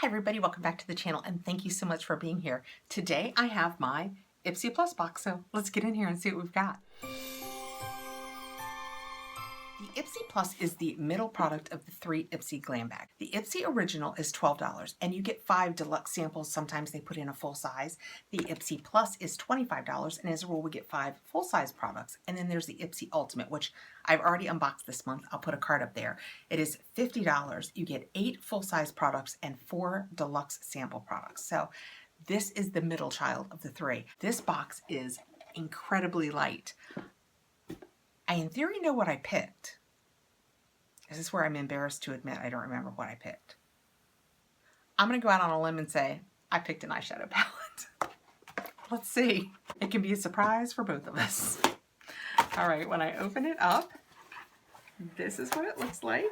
Hi everybody, welcome back to the channel and thank you so much for being here. Today I have my Ipsy Plus box, so let's get in here and see what we've got. The Ipsy Plus is the middle product of the three Ipsy Glambag. The Ipsy Original is $12 and you get 5 deluxe samples. Sometimes they put in a full size. The Ipsy Plus is $25 and as a rule we get 5 full-size products. And then there's the Ipsy Ultimate, which I've already unboxed this month. I'll put a card up there. It is $50. You get 8 full-size products and 4 deluxe sample products. So this is the middle child of the three. This box is incredibly light. I in theory know what I picked. This is where I'm embarrassed to admit I don't remember what I picked. I'm going to go out on a limb and say I picked an eyeshadow palette. Let's see. It can be a surprise for both of us. All right, when I open it up, this is what it looks like.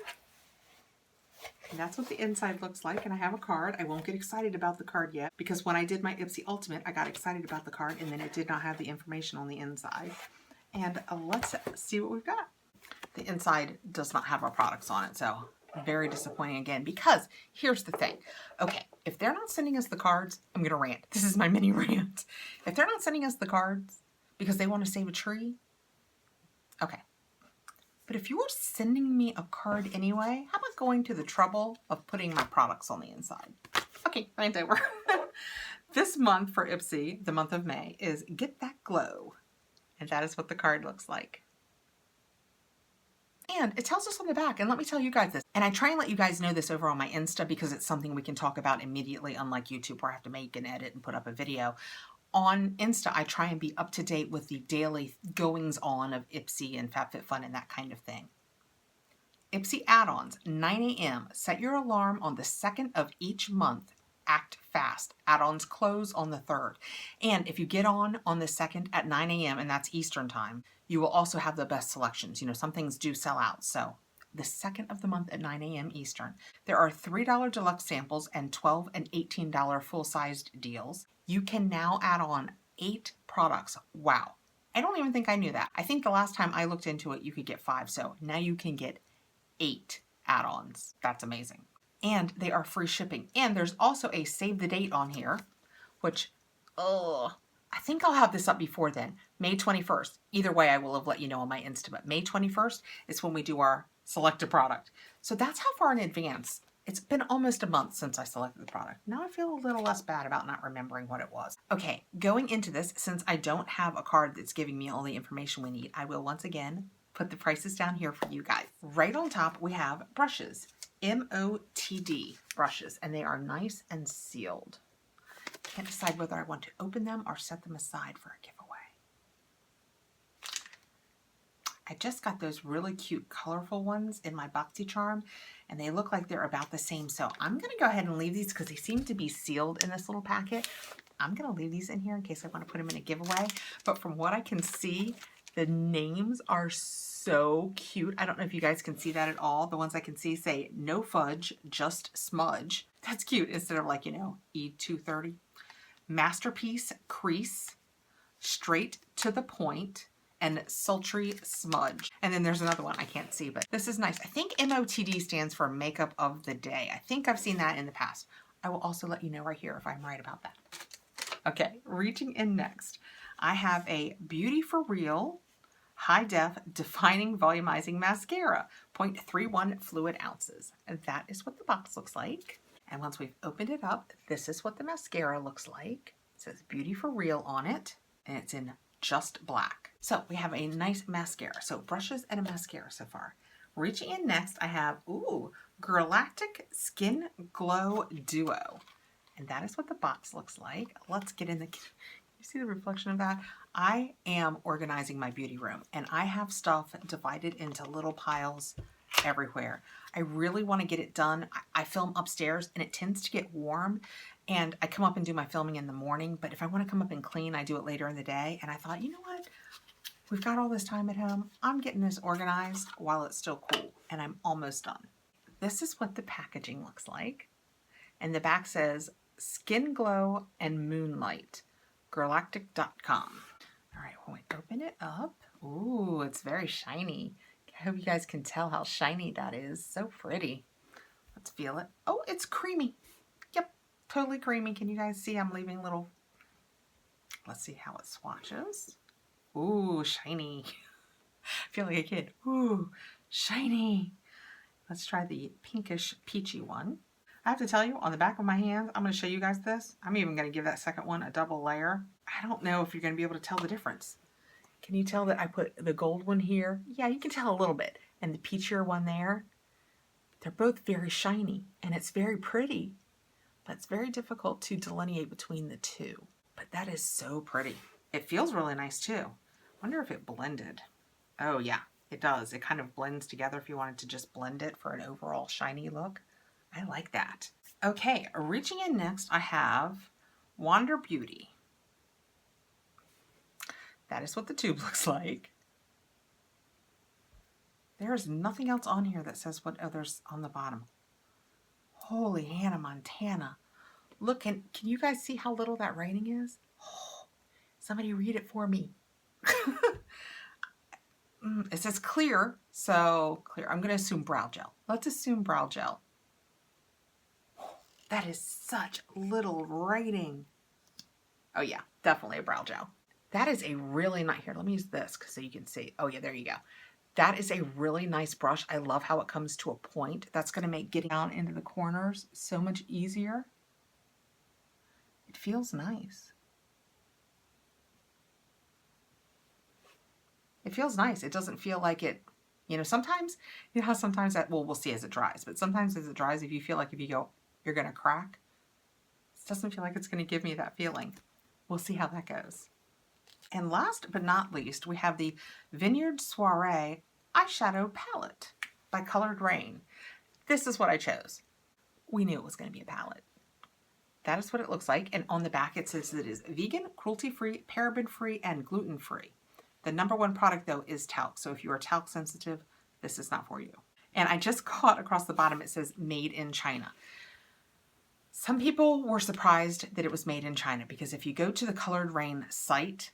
And that's what the inside looks like, and I have a card. I won't get excited about the card yet because when I did my Ipsy Ultimate, I got excited about the card and then it did not have the information on the inside. And let's see what we've got. The inside does not have our products on it, so very disappointing again, because here's the thing. Okay, if they're not sending us the cards, I'm going to rant. This is my mini rant. If they're not sending us the cards because they want to save a tree, okay. But if you are sending me a card anyway, how about going to the trouble of putting my products on the inside? Okay, rant over. This month for Ipsy, the month of May, is Get That Glow. And that is what the card looks like. And it tells us on the back, and let me tell you guys this, and I try and let you guys know this over on my Insta because it's something we can talk about immediately, unlike YouTube where I have to make and edit and put up a video. On Insta, I try and be up to date with the daily goings on of Ipsy and FabFitFun and that kind of thing. Ipsy add-ons, 9 a.m. Set your alarm on the 2nd of each month. Act fast. Add-ons close on the 3rd. And if you get on the 2nd at 9 a.m. and that's Eastern time, you will also have the best selections. You know, some things do sell out. So the 2nd of the month at 9 a.m. Eastern, there are $3 deluxe samples and $12 and $18 full-sized deals. You can now add on 8 products. Wow. I don't even think I knew that. I think the last time I looked into it, you could get 5. So now you can get 8 add-ons. That's amazing. And they are free shipping. And there's also a save the date on here, which, I think I'll have this up before then. May 21st. Either way, I will have let you know on my Insta, but May 21st is when we do our select a product. So that's how far in advance. It's been almost a month since I selected the product. Now I feel a little less bad about not remembering what it was. Okay, going into this, since I don't have a card that's giving me all the information we need, I will once again put the prices down here for you guys. Right on top, we have brushes. MOTD brushes, and they are nice and sealed. Can't decide whether I want to open them or set them aside for a giveaway. I just got those really cute colorful ones in my Boxycharm and they look like they're about the same, so I'm going to go ahead and leave these because they seem to be sealed in this little packet. I'm going to leave these in here in case I want to put them in a giveaway, but from what I can see, the names are so cute. I don't know if you guys can see that at all. The ones I can see say no fudge, just smudge. That's cute instead of like, you know, E230. Masterpiece crease, straight to the point, and sultry smudge. And then there's another one I can't see, but this is nice. I think MOTD stands for makeup of the day. I think I've seen that in the past. I will also let you know right here if I'm right about that. Okay, reaching in next. I have a Beauty for Real High Def Defining Volumizing Mascara, 0.31 fluid ounces. And that is what the box looks like. And once we've opened it up, this is what the mascara looks like. It says Beauty for Real on it, and it's in just black. So we have a nice mascara. So brushes and a mascara so far. Reaching in next, I have, Galactic Skin Glow Duo. And that is what the box looks like. Let's get in the... You see the reflection of that? I am organizing my beauty room and I have stuff divided into little piles everywhere. I really want to get it done. I film upstairs and it tends to get warm and I come up and do my filming in the morning, but if I want to come up and clean, I do it later in the day. And I thought, you know what? We've got all this time at home. I'm getting this organized while it's still cool and I'm almost done. This is what the packaging looks like. And the back says Skin Glow and Moonlight. Galactic.com. All right, when we open it up, ooh, it's very shiny. I hope you guys can tell how shiny that is. So pretty. Let's feel it. Oh, it's creamy. Yep, totally creamy. Can you guys see I'm leaving little, let's see how it swatches. Ooh, shiny. I feel like a kid. Ooh, shiny. Let's try the pinkish peachy one. I have to tell you, on the back of my hands, I'm going to show you guys this. I'm even going to give that second one a double layer. I don't know if you're going to be able to tell the difference. Can you tell that I put the gold one here? Yeah, you can tell a little bit. And the peachier one there. They're both very shiny and it's very pretty. But it's very difficult to delineate between the two. But that is so pretty. It feels really nice too. Wonder if it blended. Oh yeah, it does. It kind of blends together if you wanted to just blend it for an overall shiny look. I like that. Okay, reaching in next, I have Wander Beauty. That is what the tube looks like. There's nothing else on here that says what others on the bottom. Holy Hannah Montana. Look, can you guys see how little that writing is? Oh, somebody read it for me. It says clear, so clear. I'm going to assume brow gel. Let's assume brow gel. That is such little writing. Oh yeah, definitely a brow gel. That is a really nice, here, let me use this so you can see. Oh yeah, there you go. That is a really nice brush. I love how it comes to a point. That's going to make getting down into the corners so much easier. It feels nice. It feels nice. It doesn't feel like it, you know, sometimes, you know how sometimes that, well, we'll see as it dries, but sometimes as it dries, if you feel like if you go, you're going to crack, it doesn't feel like it's going to give me that feeling. We'll see how that goes. And last but not least, we have the Vineyard Soiree Eyeshadow Palette by Colored Rain. This is what I chose. We knew it was going to be a palette. That is what it looks like. And on the back, it says it is vegan, cruelty-free, paraben-free, and gluten-free. The #1 product, though, is talc. So if you are talc sensitive, this is not for you. And I just caught across the bottom, it says made in China. Some people were surprised that it was made in China because if you go to the Colored Rain site,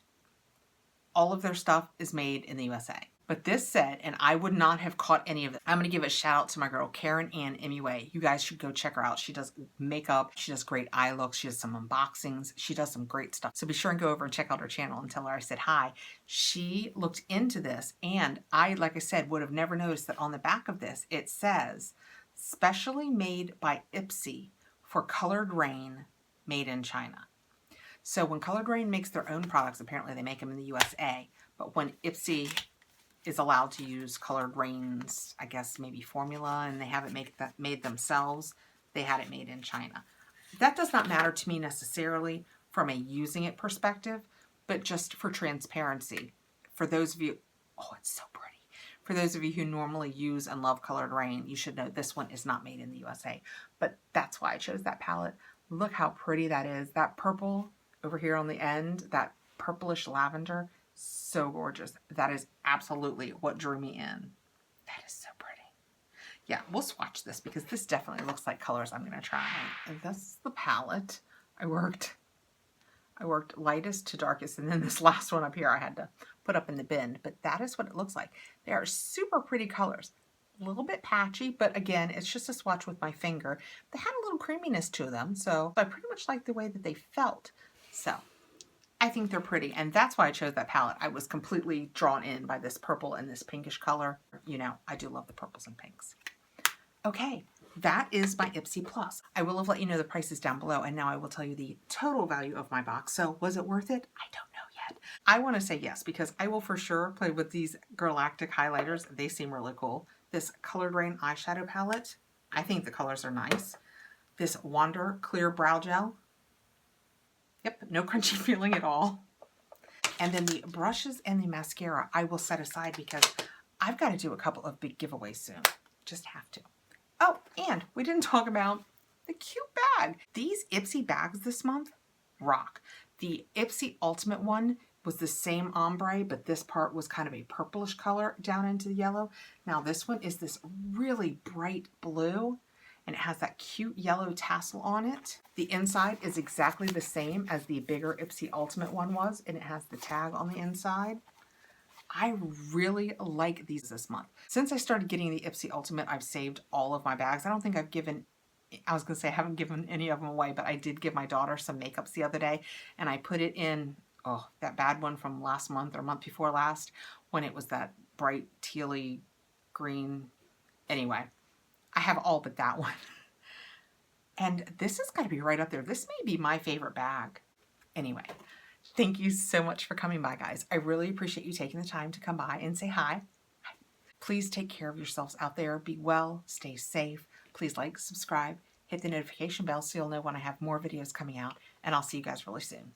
all of their stuff is made in the USA. But this said, and I would not have caught any of it. I'm going to give a shout out to my girl, Karen Ann MUA. You guys should go check her out. She does makeup. She does great eye looks. She does some unboxings. She does some great stuff. So be sure and go over and check out her channel and tell her I said hi. She looked into this and I, like I said, would have never noticed that on the back of this, it says, specially made by Ipsy for Colored Rain, made in China. So when Colored Rain makes their own products, apparently they make them in the USA, but when Ipsy is allowed to use Colored Rain's, I guess maybe formula, and they have it made themselves, they had it made in China. That does not matter to me necessarily from a using it perspective, but just for transparency. For those of you, oh, it's so pretty. For those of you who normally use and love Colored Rain, you should know this one is not made in the USA, but that's why I chose that palette. Look how pretty that is. That purple over here on the end, that purplish lavender, so gorgeous. That is absolutely what drew me in. That is so pretty. Yeah, we'll swatch this because this definitely looks like colors I'm going to try. And this is the palette. I worked lightest to darkest, and then this last one up here I had to put up in the bin, but that is what it looks like. They are super pretty colors. A little bit patchy, but again, it's just a swatch with my finger. They had a little creaminess to them, so I pretty much like the way that they felt. So I think they're pretty, and that's why I chose that palette. I was completely drawn in by this purple and this pinkish color. You know, I do love the purples and pinks. Okay, that is my Ipsy Plus. I will have let you know the prices down below, and now I will tell you the total value of my box. So was it worth it? I don't know yet. I want to say yes, because I will for sure play with these galactic highlighters. They seem really cool. This Colored Rain eyeshadow palette, I think the colors are nice. This Wander Clear Brow Gel. Yep, no crunchy feeling at all. And then the brushes and the mascara I will set aside because I've got to do a couple of big giveaways soon. Just have to. Oh, and we didn't talk about the cute bag. These Ipsy bags this month rock. The Ipsy Ultimate one was the same ombre, but this part was kind of a purplish color down into the yellow. Now this one is this really bright blue, and it has that cute yellow tassel on it. The inside is exactly the same as the bigger Ipsy Ultimate one was, and it has the tag on the inside. I really like these this month. Since I started getting the Ipsy Ultimate, I've saved all of my bags. I don't think I've given I was going to say I haven't given any of them away, but I did give my daughter some makeups the other day, and I put it in, oh, that bad one from last month or month before last, when it was that bright tealy green. Anyway, I have all but that one. And this is going to be right up there. This may be my favorite bag. Anyway, thank you so much for coming by, guys. I really appreciate you taking the time to come by and say hi. Please take care of yourselves out there. Be well, stay safe. Please like, subscribe, hit the notification bell so you'll know when I have more videos coming out, and I'll see you guys really soon.